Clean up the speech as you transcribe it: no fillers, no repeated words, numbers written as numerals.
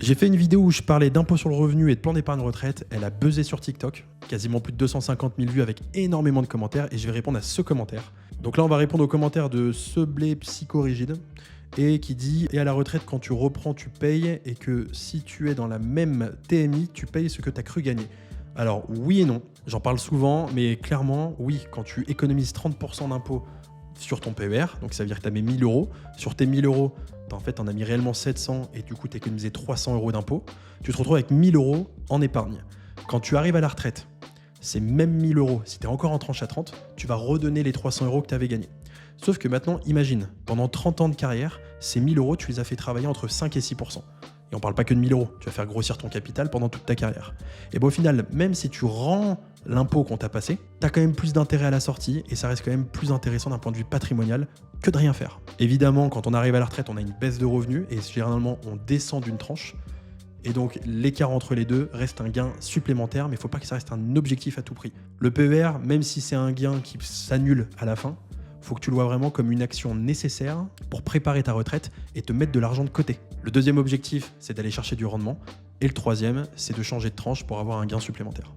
J'ai fait une vidéo où je parlais d'impôt sur le revenu et de plan d'épargne retraite. Elle a buzzé sur TikTok, quasiment plus de 250 000 vues avec énormément de commentaires et je vais répondre à ce commentaire. Donc là, on va répondre au commentaire de Seblé Psychorigide et qui dit « Et à la retraite, quand tu reprends, tu payes et que si tu es dans la même TMI, tu payes ce que tu as cru gagner. » Alors oui et non, j'en parle souvent, mais clairement, oui, quand tu économises 30% d'impôt sur ton PER, donc ça veut dire que tu as mis 1000 euros, sur tes 1000 euros, en fait, tu en as mis réellement 700 et du coup, tu as économisé 300 euros d'impôt, tu te retrouves avec 1000 euros en épargne. Quand tu arrives à la retraite, ces mêmes 1000 euros, si tu es encore en tranche à 30, tu vas redonner les 300 euros que tu avais gagnés. Sauf que maintenant, imagine, pendant 30 ans de carrière, ces 1000 euros, tu les as fait travailler entre 5 et 6%. Et on parle pas que de 1000 euros, tu vas faire grossir ton capital pendant toute ta carrière. Et bon, au final, même si tu rends l'impôt qu'on t'a passé, tu as quand même plus d'intérêt à la sortie et ça reste quand même plus intéressant d'un point de vue patrimonial que de rien faire. Évidemment, quand on arrive à la retraite, on a une baisse de revenus et généralement, on descend d'une tranche. Et donc, l'écart entre les deux reste un gain supplémentaire, mais il ne faut pas que ça reste un objectif à tout prix. Le PER, même si c'est un gain qui s'annule à la fin, il faut que tu le vois vraiment comme une action nécessaire pour préparer ta retraite et te mettre de l'argent de côté. Le deuxième objectif, c'est d'aller chercher du rendement. Et le troisième, c'est de changer de tranche pour avoir un gain supplémentaire.